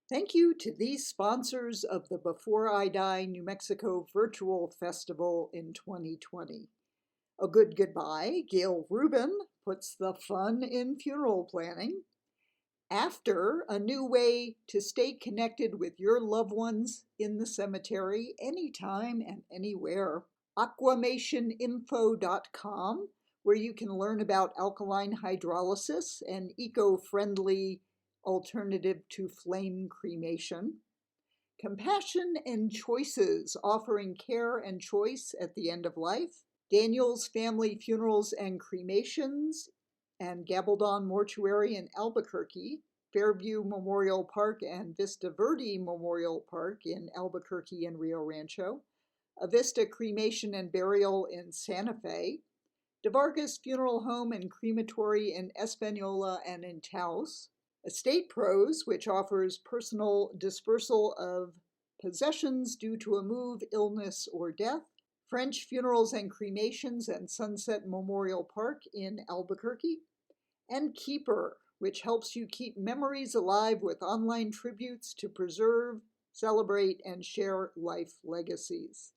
Thank you to these sponsors of the Before I Die New Mexico Virtual Festival in 2020. A Good Goodbye, Gail Rubin puts the fun in funeral planning. After, a new way to stay connected with your loved ones in the cemetery anytime and anywhere. Aquamationinfo.com, where you can learn about alkaline hydrolysis, an eco-friendly alternative to flame cremation. Compassion and Choices, offering care and choice at the end of life. Daniel's Family Funerals and Cremations and Gabaldon Mortuary in Albuquerque. Fairview Memorial Park and Vista Verde Memorial Park in Albuquerque and Rio Rancho. Avista Cremation and Burial in Santa Fe. DeVargas Funeral Home and Crematory in Espanola and in Taos. Estate Pros, which offers personal dispersal of possessions due to a move, illness, or death. French Funerals and Cremations and Sunset Memorial Park in Albuquerque. And Keeper, which helps you keep memories alive with online tributes to preserve, celebrate, and share life legacies.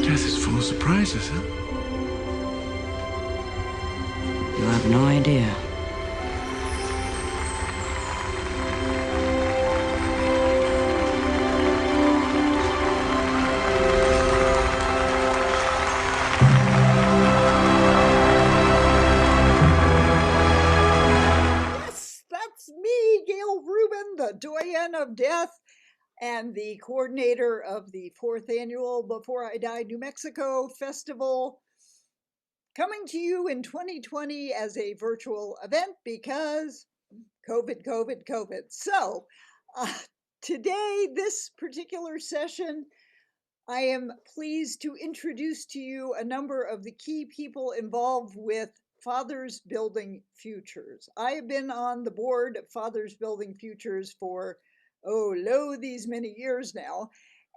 Death is full of surprises, huh? You have no idea. Yes, that's me, Gail Rubin, the doyen of death and the coordinator of the 4th annual Before I Die New Mexico Festival, coming to you in 2020 as a virtual event because COVID. So today, this particular session, I am pleased to introduce to you a number of the key people involved with Fathers Building Futures. I have been on the board of Fathers Building Futures for these many years now,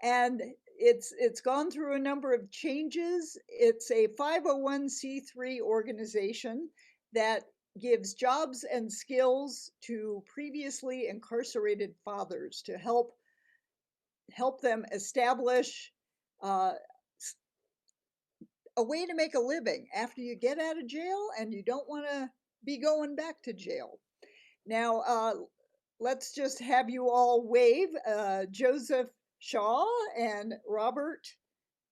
and it's gone through a number of changes. It's a 501c3 organization that gives jobs and skills to previously incarcerated fathers to help them establish a way to make a living after you get out of jail and you don't want to be going back to jail. Now, let's just have you all wave. Joseph Shaw and Robert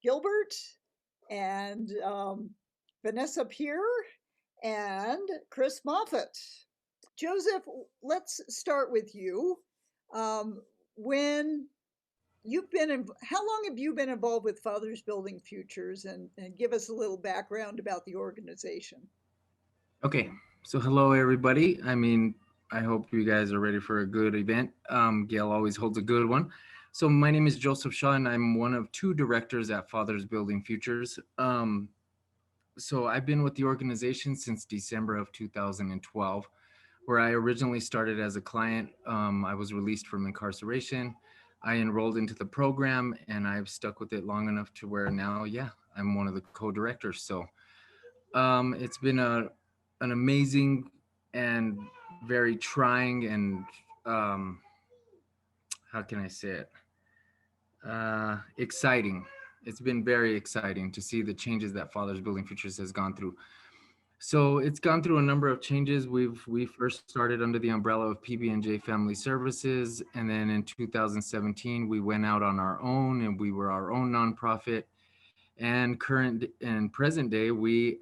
Gilbert and Vanessa Peer and Chris Moffat. Joseph, let's start with you. When you've been how long have you been involved with Fathers Building Futures, and give us a little background about the organization? Okay, so hello everybody. I hope you guys are ready for a good event. Gail always holds a good one. So my name is Joseph Shaw, and I'm one of 2 directors at Fathers Building Futures. So I've been with the organization since December of 2012, where I originally started as a client. I was released from incarceration. I enrolled into the program, and I've stuck with it long enough to where now, I'm one of the co-directors. So it's been an amazing and very trying and how can I say it? Exciting. It's been very exciting to see the changes that Fathers Building Futures has gone through. So it's gone through a number of changes. We first started under the umbrella of PB&J Family Services, and then in 2017 we went out on our own, and we were our own nonprofit. And current and present day, we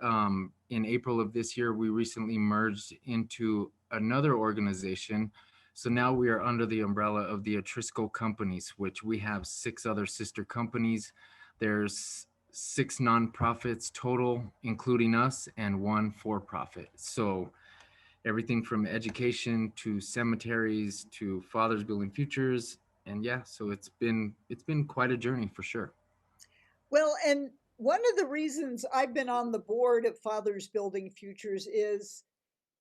in April of this year, we recently merged into another organization. So now we are under the umbrella of the Atrisco companies, which we have 6 other sister companies. There's 6 nonprofits total, including us, and 1 for-profit. So everything from education to cemeteries to Fathers Building Futures. And so it's been quite a journey for sure. Well, and one of the reasons I've been on the board of Fathers Building Futures is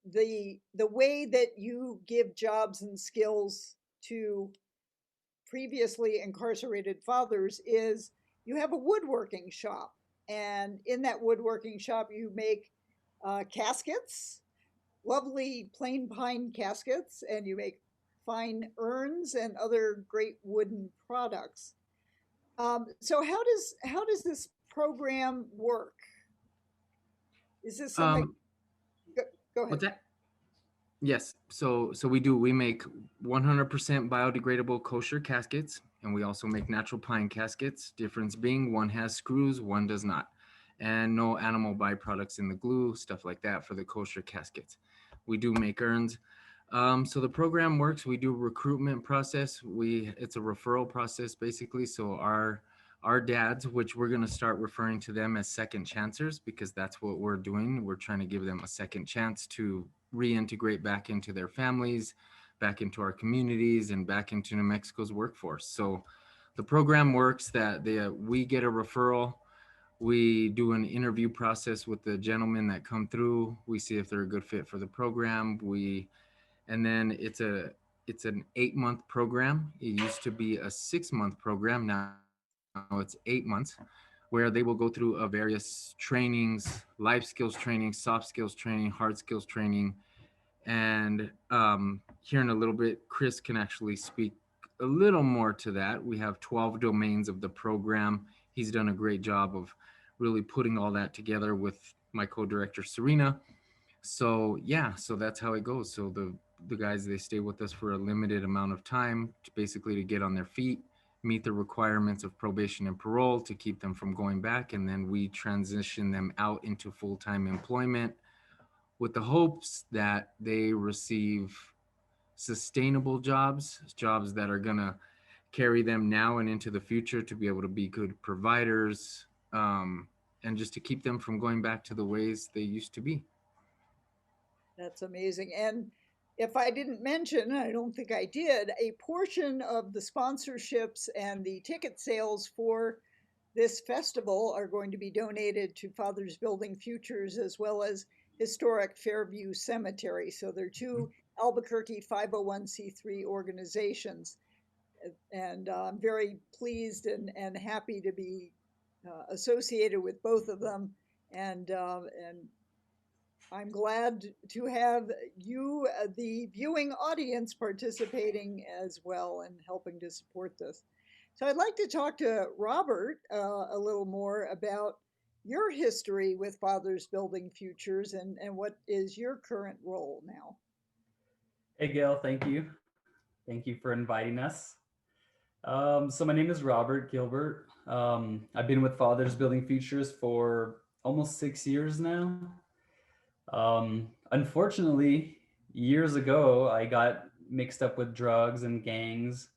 the way that you give jobs and skills to previously incarcerated fathers is you have a woodworking shop, and in that woodworking shop you make caskets, lovely plain pine caskets, and you make fine urns and other great wooden products. So how does this program work? Is this something? Um, Go, go ahead. what's that? Yes. So we make 100% biodegradable kosher caskets, and we also make natural pine caskets. Difference being one has screws, one does not, and no animal byproducts in the glue, stuff like that for the kosher caskets. We do make urns. So the program works. We do recruitment process. It's a referral process basically. So our dads, which we're going to start referring to them as second chancers, because that's what we're doing. We're trying to give them a second chance to reintegrate back into their families, back into our communities, and back into New Mexico's workforce. So the program works that we get a referral. We do an interview process with the gentlemen that come through. We see if they're a good fit for the program. And then it's an 8-month program. It used to be a 6-month program. Now it's 8 months, where they will go through various trainings, life skills training, soft skills training, hard skills training. And here in a little bit, Chris can actually speak a little more to that. We have 12 domains of the program. He's done a great job of really putting all that together with my co-director, Serena. So yeah, so that's how it goes. So the guys, they stay with us for a limited amount of time to basically to get on their feet, meet the requirements of probation and parole to keep them from going back, and then we transition them out into full-time employment with the hopes that they receive sustainable jobs that are gonna carry them now and into the future to be able to be good providers, and just to keep them from going back to the ways they used to be. That's amazing. And if I didn't mention, I don't think I did, a portion of the sponsorships and the ticket sales for this festival are going to be donated to Fathers Building Futures as well as historic Fairview Cemetery. So they're two Albuquerque 501c3 organizations. And I'm very pleased and happy to be associated with both of them. And I'm glad to have you, the viewing audience, participating as well and helping to support this. So I'd like to talk to Robert a little more about your history with Fathers Building Futures and what is your current role now. Hey, Gail, thank you. Thank you for inviting us. So my name is Robert Gilbert. I've been with Fathers Building Futures for almost 6 years now. Unfortunately, years ago, I got mixed up with drugs and gangs,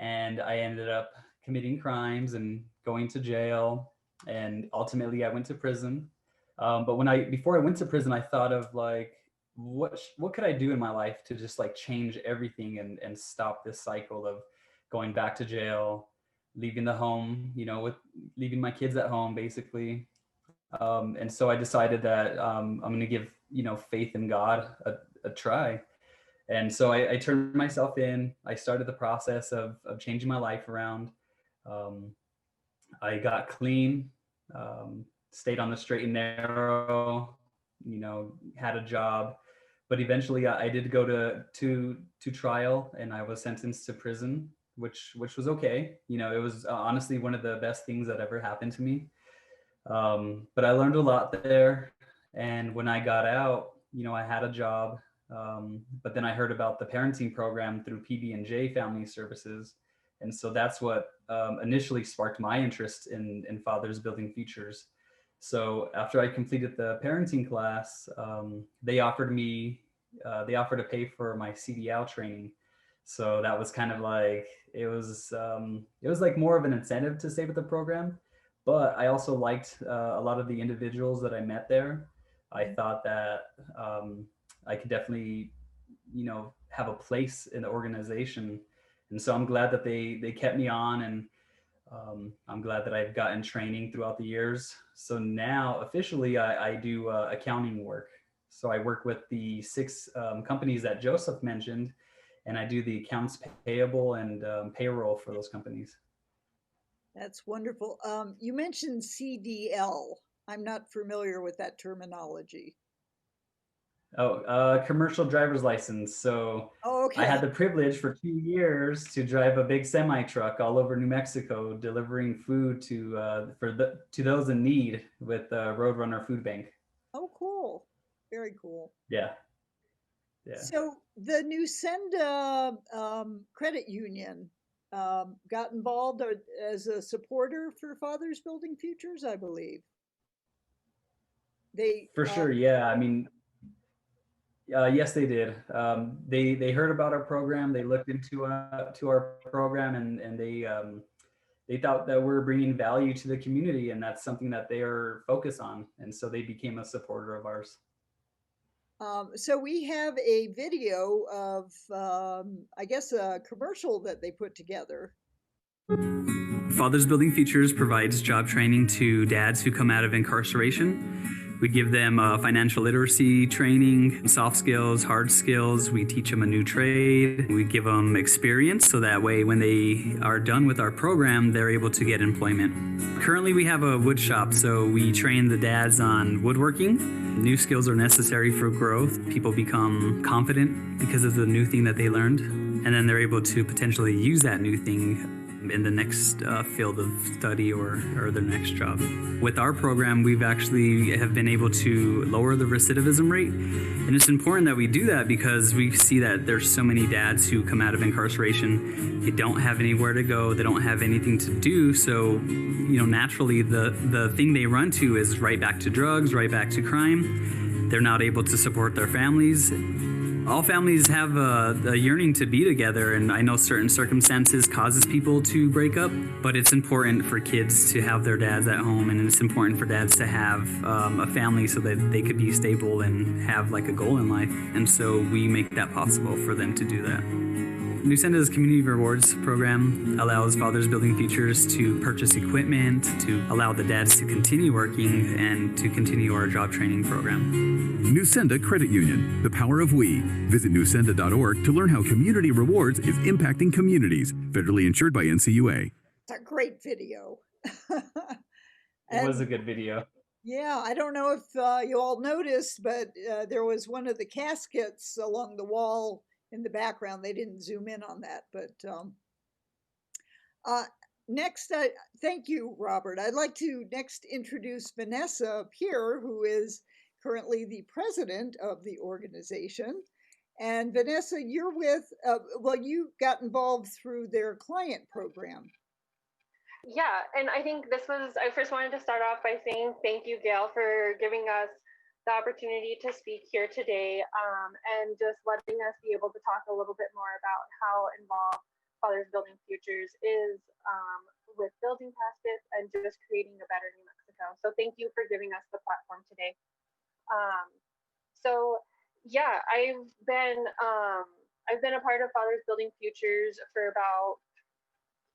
and I ended up committing crimes and going to jail. And ultimately, I went to prison. But before I went to prison, I thought of like, what could I do in my life to just like change everything and stop this cycle of going back to jail, leaving the home, with leaving my kids at home, basically. And so I decided that I'm going to give, faith in God a try. And so I turned myself in. I started the process of changing my life around. Um, I got clean, stayed on the straight and narrow, had a job. But eventually I did go to trial, and I was sentenced to prison, which was okay. It was honestly one of the best things that ever happened to me. But I learned a lot there. And when I got out, I had a job. But then I heard about the parenting program through PB&J Family Services. And so that's what initially sparked my interest in Fathers Building Futures. So after I completed the parenting class, they offered to pay for my CDL training. So that was kind of like, it was like more of an incentive to stay with the program. But I also liked a lot of the individuals that I met there. I thought that I could definitely, have a place in the organization. And so I'm glad that they kept me on, and I'm glad that I've gotten training throughout the years. So now officially I do accounting work. So I work with the 6 companies that Joseph mentioned, and I do the accounts payable and payroll for those companies. That's wonderful. You mentioned CDL. I'm not familiar with that terminology. Commercial driver's license. So Oh, I had okay. the privilege for 2 years to drive a big semi truck all over New Mexico, delivering food to those in need with Roadrunner Food Bank. Oh, cool. Very cool. Yeah, yeah. So the New Senda Credit Union got involved as a supporter for Fathers Building Futures, I believe. They, For sure. Yeah. I mean, yes, they did. They heard about our program. They looked into to our program, and they thought that we're bringing value to the community, and that's something that they are focused on. And so they became a supporter of ours. so we have a video of, I guess, a commercial that they put together. Fathers Building Futures provides job training to dads who come out of incarceration. We give them financial literacy training, soft skills, hard skills. We teach them a new trade. We give them experience so that way when they are done with our program, they're able to get employment. Currently, we have a wood shop, so we train the dads on woodworking. New skills are necessary for growth. People become confident because of the new thing that they learned, and then they're able to potentially use that new thing in the next field of study or their next job. With our program, we've actually have been able to lower the recidivism rate. And it's important that we do that because we see that there's so many dads who come out of incarceration. They don't have anywhere to go. They don't have anything to do. So, naturally, the thing they run to is right back to drugs, right back to crime. They're not able to support their families. All families have a yearning to be together, and I know certain circumstances causes people to break up, but it's important for kids to have their dads at home, and it's important for dads to have a family so that they could be stable and have like a goal in life. And so we make that possible for them to do that. New Senda's Community Rewards program allows Fathers Building Futures to purchase equipment, to allow the dads to continue working, and to continue our job training program. New Senda Credit Union, the power of we. Visit newsenda.org to learn how Community Rewards is impacting communities. Federally insured by NCUA. It's a great video. It was a good video. Yeah, I don't know if you all noticed, but there was one of the caskets along the wall in the background. They didn't zoom in on that, but next, thank you, Robert. I'd like to next introduce Vanessa Pierre, who is currently the president of the organization. And Vanessa, you're with, you got involved through their client program. Yeah, and I think I first wanted to start off by saying thank you, Gail, for giving us the opportunity to speak here today, and just letting us be able to talk a little bit more about how involved Fathers Building Futures is with building caskets and just creating a better New Mexico. So thank you for giving us the platform today. I've been a part of Fathers Building Futures for about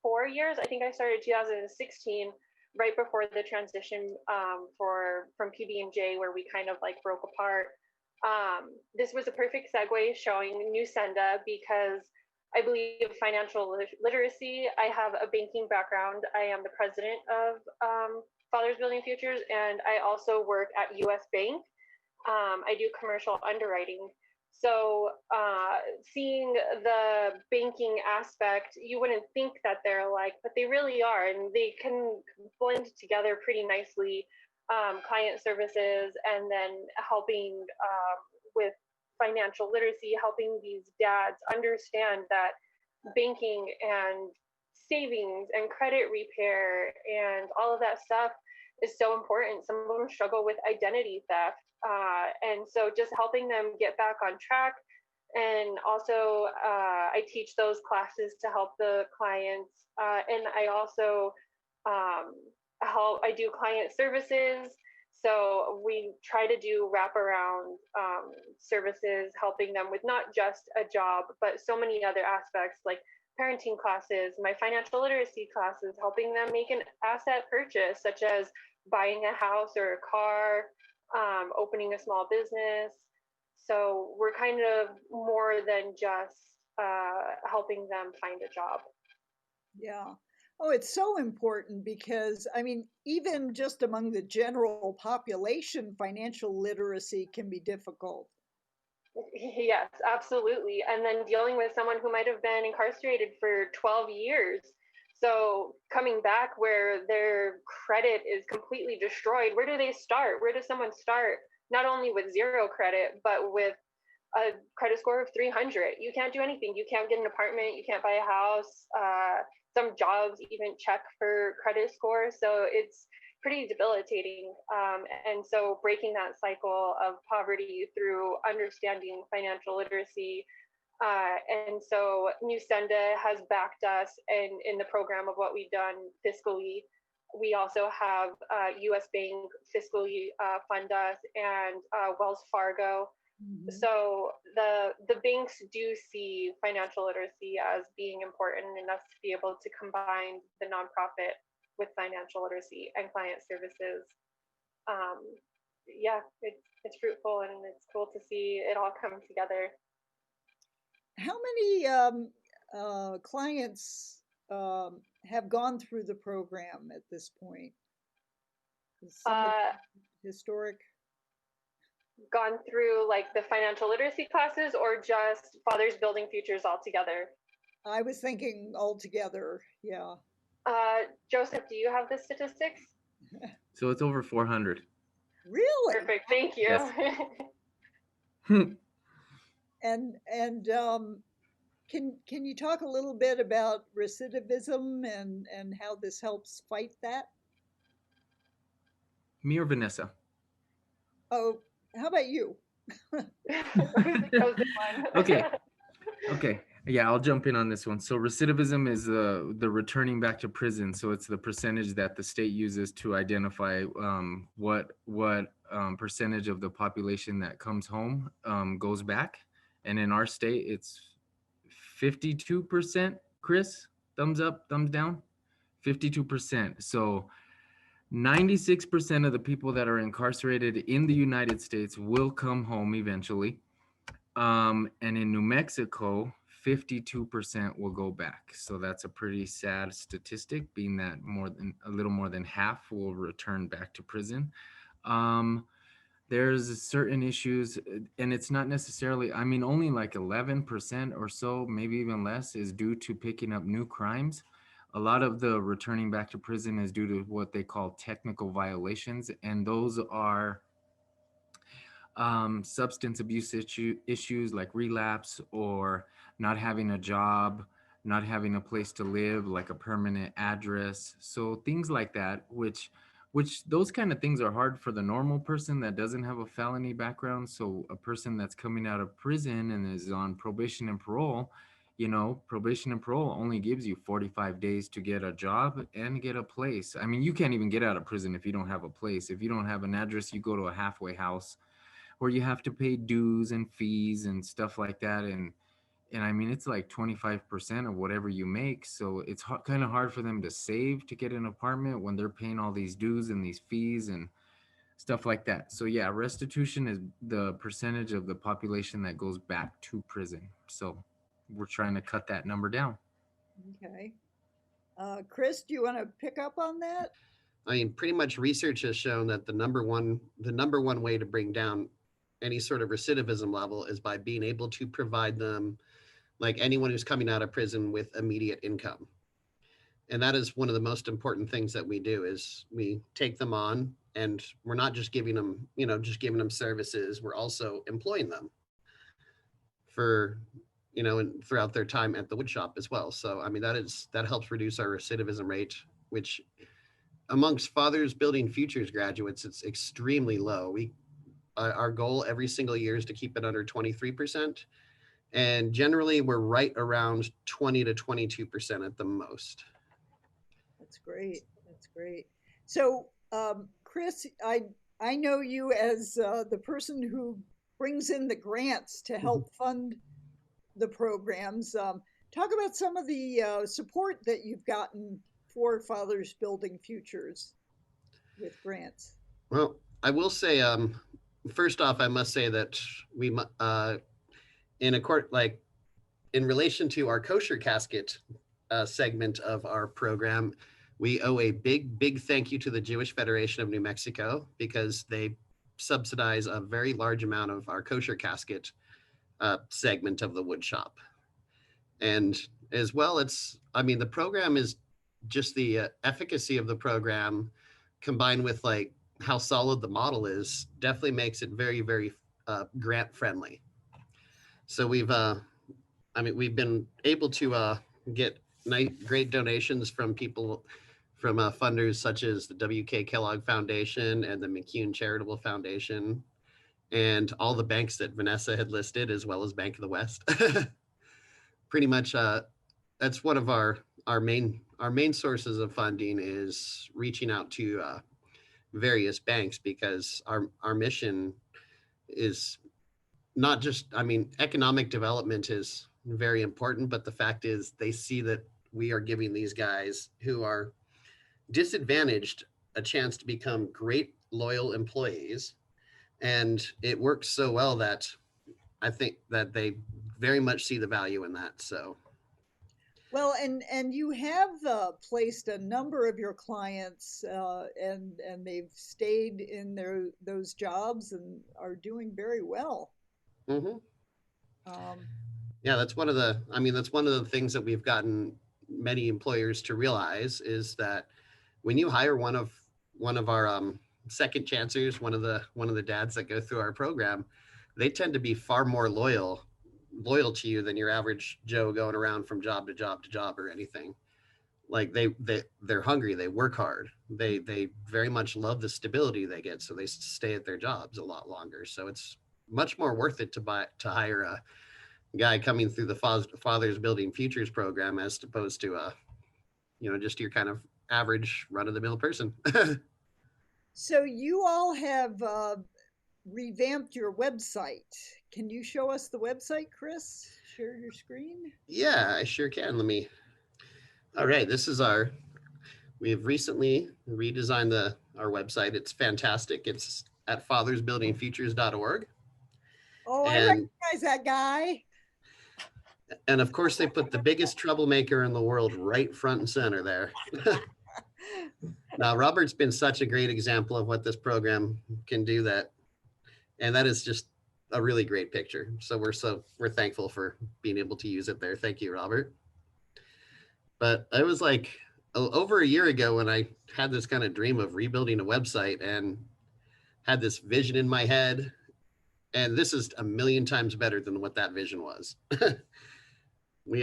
4 years. I think I started 2016, right before the transition from PB&J, where we kind of like broke apart. This was a perfect segue showing New Senda because I believe financial literacy. I have a banking background. I am the president of Fathers Building Futures, and I also work at US Bank. I do commercial underwriting. So seeing the banking aspect, you wouldn't think that they're alike, but they really are, and they can blend together pretty nicely. Client services, and then helping with financial literacy, helping these dads understand that banking and savings and credit repair and all of that stuff is so important. Some of them struggle with identity theft. And so just helping them get back on track. And also I teach those classes to help the clients. And I also I do client services. So we try to do wraparound services, helping them with not just a job, but so many other aspects like parenting classes, my financial literacy classes, helping them make an asset purchase, such as buying a house or a car, opening a small business. So we're kind of more than just helping them find a job. Yeah. Oh, it's so important because, I mean, even just among the general population, financial literacy can be difficult. Yes, absolutely. And then dealing with someone who might have been incarcerated for 12 years. So coming back where their credit is completely destroyed, where do they start? Where does someone start? Not only with zero credit, but with a credit score of 300. You can't do anything. You can't get an apartment. You can't buy a house. Some jobs even check for credit score. So it's pretty debilitating. And so breaking that cycle of poverty through understanding financial literacy. And so New Senda has backed us in the program of what we've done fiscally. We also have US Bank fiscally fund us, and Wells Fargo. So the banks do see financial literacy as being important enough to be able to combine the nonprofit with financial literacy and client services. Yeah, it's fruitful, and it's cool to see it all come together. How many clients have gone through the program at this point? Historic? Gone through like the financial literacy classes, or just Fathers Building Futures altogether? I was thinking altogether, yeah. Joseph, do you have the statistics? So it's over 400. Really? Perfect, thank you. Yes. And can you talk a little bit about recidivism and how this helps fight that? Me or Vanessa? Oh, how about you? Okay. Yeah, I'll jump in on this one. So recidivism is the returning back to prison. So it's the percentage that the state uses to identify what percentage of the population that comes home goes back. And in our state, it's 52%. Chris, thumbs up, thumbs down? 52%. So 96% of the people that are incarcerated in the United States will come home eventually. And in New Mexico, 52% will go back. So that's a pretty sad statistic, being that a little more than half will return back to prison. There's certain issues, and it's not necessarily, I mean, only like 11% or so, maybe even less, is due to picking up new crimes. A lot of the returning back to prison is due to what they call technical violations, and those are substance abuse issues like relapse, or not having a job, not having a place to live, like a permanent address. So things like that, which those kind of things are hard for the normal person that doesn't have a felony background. So a person that's coming out of prison and is on probation and parole, probation and parole only gives you 45 days to get a job and get a place. I mean, you can't even get out of prison if you don't have a place. If you don't have an address, you go to a halfway house where you have to pay dues and fees and stuff like that. And I mean, it's like 25% of whatever you make. So it's kind of hard for them to save to get an apartment when they're paying all these dues and these fees and stuff like that. So yeah, restitution is the percentage of the population that goes back to prison. So we're trying to cut that number down. Okay. Chris, do you want to pick up on that? I mean, pretty much research has shown that the number one way to bring down any sort of recidivism level is by being able to provide them, like anyone who's coming out of prison, with immediate income. And that is one of the most important things that we do, is we take them on, and we're not just giving them, giving them services. We're also employing them for, and throughout their time at the wood shop as well. So, I mean, that helps reduce our recidivism rate, which amongst Fathers Building Futures graduates, it's extremely low. Our goal every single year is to keep it under 23%. And generally we're right around 20 to 22% at the most. That's great. That's great. So, Chris, I know you as the person who brings in the grants to help fund the programs. Talk about some of the support that you've gotten for Fathers Building Futures with grants. Well, I will say, first off, I must say that we, in relation to our kosher casket segment of our program, we owe a big thank you to the Jewish Federation of New Mexico, because they subsidize a very large amount of our kosher casket segment of the wood shop. And as well, the program is just the efficacy of the program combined with like how solid the model is definitely makes it very, very grant friendly. So we've been able to get great donations from people, from funders such as the W.K. Kellogg Foundation and the McCune Charitable Foundation, and all the banks that Vanessa had listed, as well as Bank of the West. Pretty much, that's one of our main sources of funding, is reaching out to various banks, because our mission is not just, economic development is very important, but the fact is they see that we are giving these guys who are disadvantaged a chance to become great loyal employees. And it works so well that I think that they very much see the value in that. So Well, and you have placed a number of your clients, and they've stayed in those jobs and are doing very well. mhm. Um, Yeah, that's one of the things that we've gotten many employers to realize, is that when you hire one of our second chancers, one of the dads that go through our program, they tend to be far more loyal to you than your average Joe going around from job to job to job or anything. Like they're hungry, they work hard, they very much love the stability they get, so they stay at their jobs a lot longer. So it's much more worth it to hire a guy coming through the Fathers Building Futures program, as opposed to just your kind of average run of the mill person. so you all have revamped your website. Can you show us the website, Chris? Share your screen. Yeah, I sure can. All right, we have recently redesigned our website. It's fantastic. It's at fathersbuildingfutures.org. Oh, I And recognize that guy. and of course they put the biggest troublemaker in the world right front and center there. Now, Robert's been such a great example of what this program can do, and that is just a really great picture. So we're thankful for being able to use it there. Thank you, Robert. But it was like over a year ago when I had this kind of dream of rebuilding a website and had this vision in my head. And this is a million times better than what that vision was. We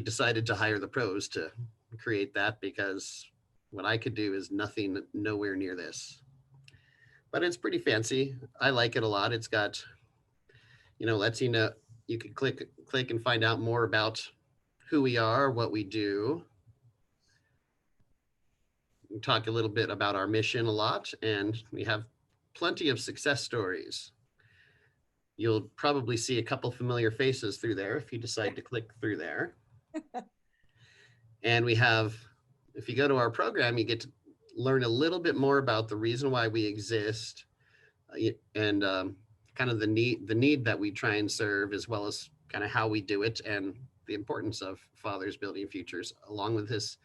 decided to hire the pros to create that, because what I could do is nowhere near this. But it's pretty fancy. I like it a lot. It's got, lets you know, you can click and find out more about who we are, what we do. We talk a little bit about our mission a lot, and we have plenty of success stories. You'll probably see a couple familiar faces through there if you decide to click through there. And if you go to our program, you get to learn a little bit more about the reason why we exist, and kind of the need that we try and serve, as well as kind of how we do it, and the importance of Fathers Building Futures, along with this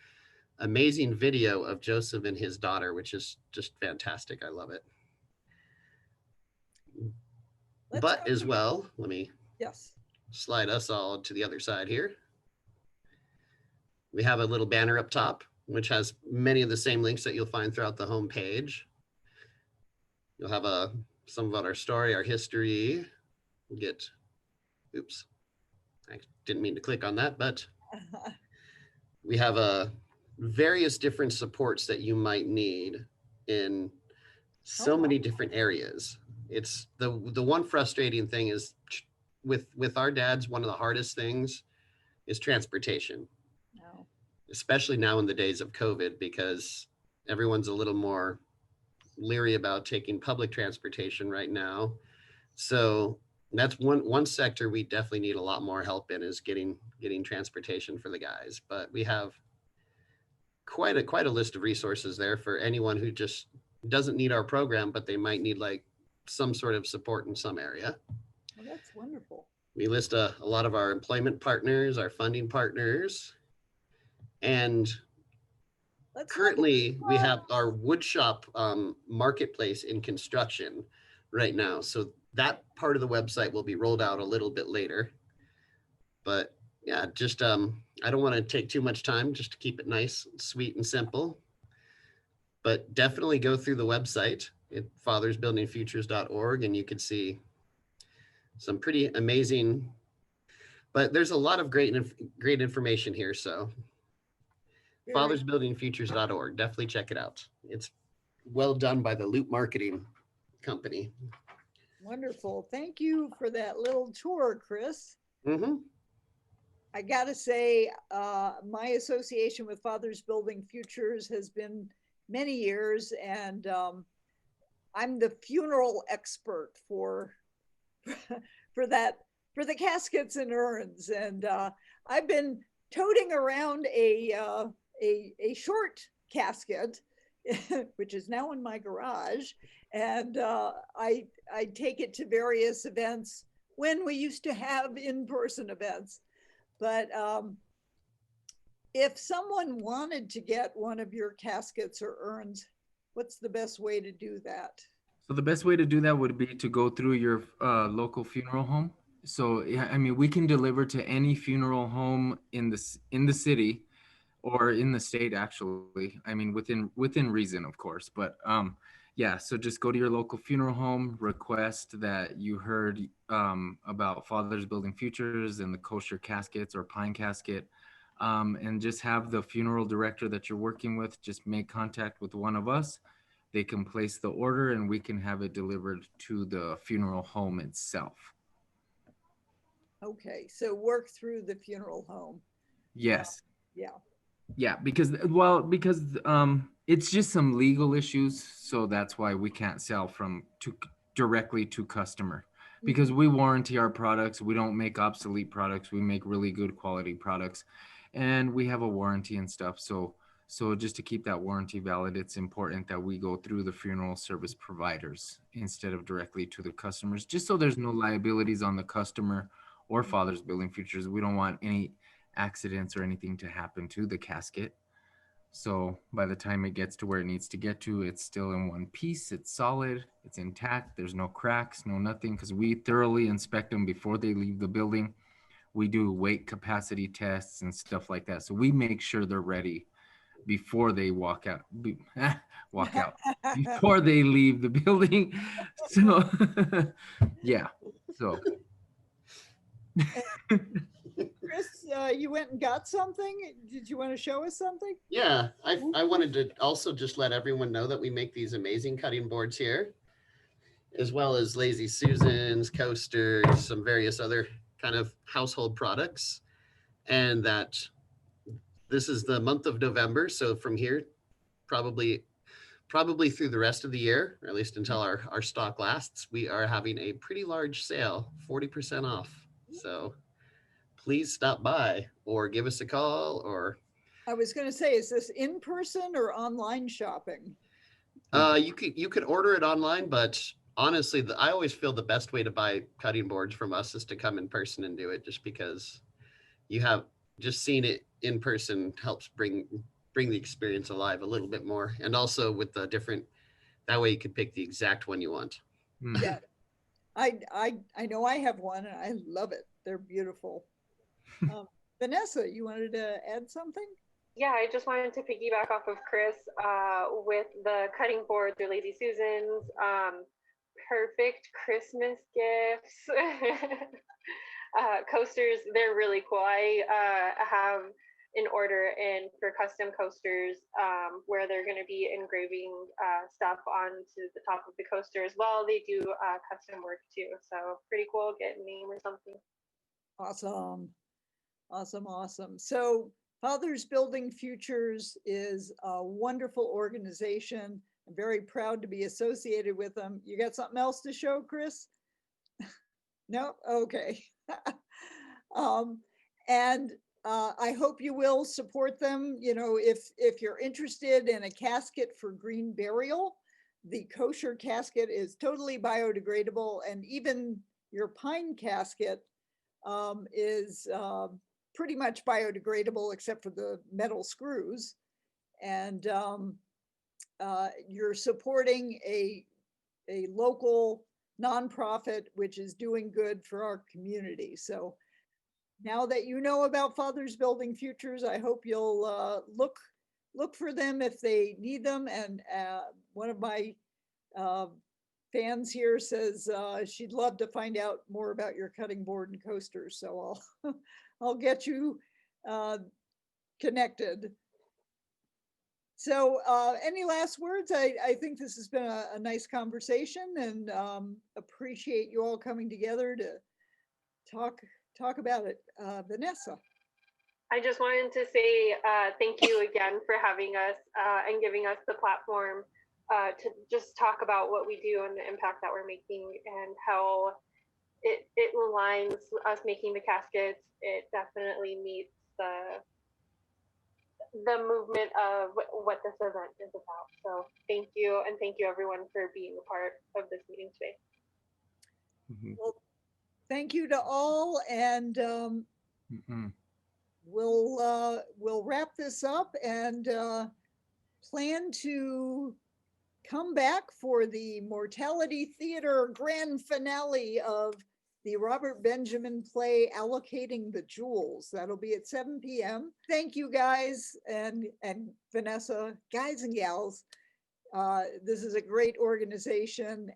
amazing video of Joseph and his daughter, which is just fantastic. I love it. But as well, let me slide us all to the other side here. We have a little banner up top, which has many of the same links that you'll find throughout the home page. You'll have some about our story, our history. Oops, I didn't mean to click on that, but we have various different supports that you might need in so many different areas. It's the one frustrating thing is with our dads, one of the hardest things is transportation. No. Especially now in the days of COVID, because everyone's a little more leery about taking public transportation right now. So that's one sector we definitely need a lot more help in, is getting transportation for the guys. But we have quite a list of resources there for anyone who just doesn't need our program, but they might need like some sort of support in some area. Well, that's wonderful. We list a lot of our employment partners, our funding partners, and currently we have our wood shop marketplace in construction, right now. So that part of the website will be rolled out a little bit later. But yeah, just I don't want to take too much time, just to keep it nice, sweet, and simple. But definitely go through the website at fathersbuildingfutures.org, and you can see some pretty amazing. But there's a lot of great information here. So fathersbuildingfutures.org, definitely check it out. It's well done by the Loop Marketing Company. Wonderful. Thank you for that little tour, Chris. Mm-hmm. I gotta say, my association with Fathers Building Futures has been many years, and I'm the funeral expert for for that, for the caskets and urns, and I've been toting around a short casket, which is now in my garage, and I take it to various events when we used to have in-person events. But if someone wanted to get one of your caskets or urns, what's the best way to do that? So the best way to do that would be to go through your local funeral home. So yeah, I mean, we can deliver to any funeral home in the city or in the state, actually. I mean, within reason, of course. But yeah, so just go to your local funeral home, request that you heard about Fathers Building Futures and the kosher caskets or pine casket, and just have the funeral director that you're working with just make contact with one of us. They can place the order and we can have it delivered to the funeral home itself. Okay, so work through the funeral home. Yes. Yeah. Yeah, because it's just some legal issues, so that's why we can't sell directly to customer, because we warranty our products. We don't make obsolete products. We make really good quality products, and we have a warranty and stuff. So just to keep that warranty valid, it's important that we go through the funeral service providers instead of directly to the customers, just so there's no liabilities on the customer or Fathers Building Futures. We don't want any accidents or anything to happen to the casket. So by the time it gets to where it needs to get to, it's still in one piece. It's solid. It's intact. There's no cracks, no nothing, because we thoroughly inspect them before they leave the building. We do weight capacity tests and stuff like that. So we make sure they're ready before they walk out before they leave the building. So yeah. So Chris, you went and got something. Did you want to show us something? Yeah, I wanted to also just let everyone know that we make these amazing cutting boards here, as well as Lazy Susans, coasters, some various other kind of household products. And that this is the month of November. So from here, probably through the rest of the year, or at least until our stock lasts, we are having a pretty large sale, 40% off. So please stop by or give us a call. Or I was going to say, is this in person or online shopping? you could order it online, but honestly, I always feel the best way to buy cutting boards from us is to come in person and do it, just because you have just seen it in person helps bring the experience alive a little bit more, and also with the different, that way you could pick the exact one you want. Yeah, I know I have one and I love it. They're beautiful. Vanessa, you wanted to add something? Yeah, I just wanted to piggyback off of Chris with the cutting boards or Lazy Susans. Perfect Christmas gifts. Coasters, they're really cool. I have an order in for custom coasters where they're going to be engraving stuff onto the top of the coaster as well. They do custom work too, so pretty cool. Get a name or something. Awesome. Awesome. So Fathers Building Futures is a wonderful organization. I'm very proud to be associated with them. You got something else to show, Chris? No? Okay. And I hope you will support them. You know, if you're interested in a casket for green burial, the kosher casket is totally biodegradable, and even your pine casket is pretty much biodegradable except for the metal screws. And you're supporting a local nonprofit which is doing good for our community. So now that you know about Fathers Building Futures, I hope you'll look for them if they need them. And one of my fans here says she'd love to find out more about your cutting board and coasters. So I'll get you connected. So any last words? I think this has been a nice conversation, and appreciate you all coming together to talk about it. Vanessa. I just wanted to say thank you again for having us and giving us the platform to just talk about what we do and the impact that we're making, and how it aligns us making the caskets. It definitely meets the movement of what this event is about. So thank you, and thank you everyone for being a part of this meeting today. Well, thank you to all, and we'll wrap this up and plan to come back for the Mortality Theater grand finale of the Robert Benjamin play Allocating the Jewels. That'll be at 7 p.m. Thank you guys and Vanessa, guys and gals. This is a great organization,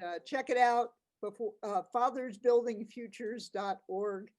and check it out before fathersbuildingfutures.org.